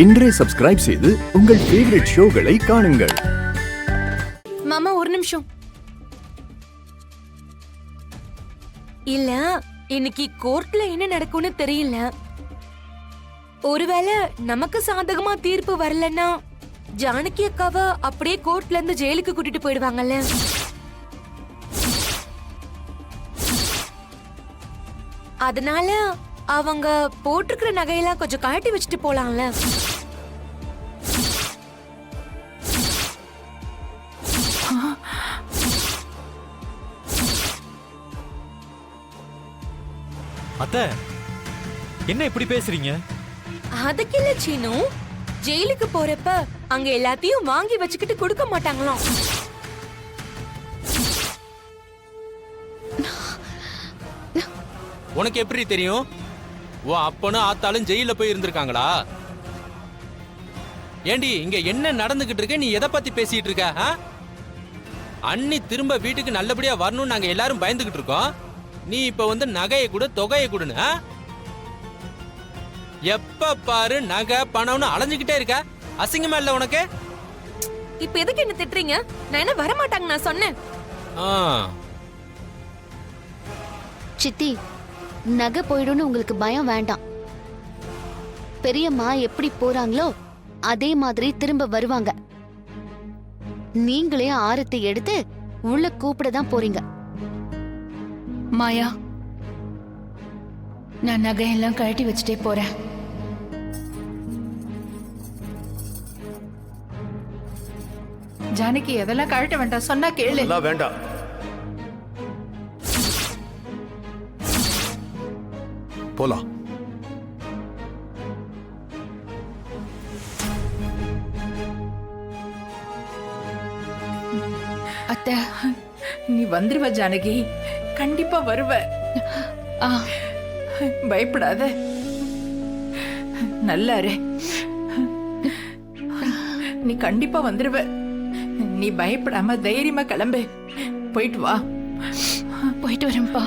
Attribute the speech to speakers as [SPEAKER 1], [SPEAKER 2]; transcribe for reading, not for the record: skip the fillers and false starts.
[SPEAKER 1] இன்றே சப்ஸ்கிரைப் செய்து உங்கள் ஃபேவரட் ஷோகளை காணுங்கள்.
[SPEAKER 2] மாமா ஒரு நிமிஷம். இல்ல, இன்னைக்கு கோர்ட்ல என்ன நடக்கும்னு தெரியல. ஒருவேளை நமக்கு சாதகமா தீர்ப்பு வரலன்னா ஜானகி அக்காவை அப்படியே கோர்ட்ல இருந்து ஜெயிலுக்கு கூட்டிட்டு போயிடுவாங்கல்ல. அதனால அவங்க போட்டிருக்கிற நகையெல்லாம் கொஞ்சம் கழட்டி வச்சுட்டு போலாம்ல.
[SPEAKER 3] அத்தை, என்ன இப்படி பேசுறீங்க?
[SPEAKER 2] அதுக்கு இல்ல சீனு, ஜெயிலுக்கு போறப்ப அங்க எல்லாத்தையும் வாங்கி வச்சுக்கிட்டு கொடுக்க மாட்டாங்களாம்.
[SPEAKER 4] உனக்கு எப்படி தெரியும்? ஓ அப்பனும் ஆத்தாலும் ஜெயில போய் இருந்திருக்காங்களா? ஏண்டி இங்க என்ன நடந்துகிட்டு இருக்க? நீ எதை பத்தி பேசிட்டு இருக்க? அண்ணி திரும்ப வீட்டுக்கு நல்லபடியா வரணும்னு நாங்க எல்லாரும் பயந்துகிட்டு இருக்கோம். நீ இப்ப வந்து நகையை கூட தொகையை கொடுன்னு எப்ப பாரு நகை பணம்னு அலைஞ்சுக்கிட்டே இருக்க. அசிங்கமா இல்ல உனக்கு?
[SPEAKER 2] இப்ப எதுக்கு என்ன திட்டுறீங்க? நான் என்ன வர மாட்டாங்க நான் சொன்னேன்.
[SPEAKER 5] சித்தி, நகை போயிடும்னு உங்களுக்கு பயம் வேண்டாம். பெரியம்மா எப்படி போறாங்களோ அதே மாதிரி திரும்ப வருவாங்க. நீங்களே ஆரத்தி எடுத்து உள்ள கூப்பிட தான் போறீங்க.
[SPEAKER 6] மாயா, நான் நகையெல்லாம் கழட்டி வச்சுட்டே போறேன். ஜானகி, எதெல்லாம் கழட்ட வேண்டாம், சொன்னா கேளு.
[SPEAKER 7] வேண்டாம். போலாம்.
[SPEAKER 6] அத்தை, நீ வந்துருவ ஜானகி, கண்டிப்பா வருவ. பயப்படாத, நல்லாரு. நீ கண்டிப்பா வந்துருவ. நீ பயப்படாம தைரியமா கிளம்பு. போயிட்டு வா.
[SPEAKER 5] போயிட்டு வரேன்ப்பா.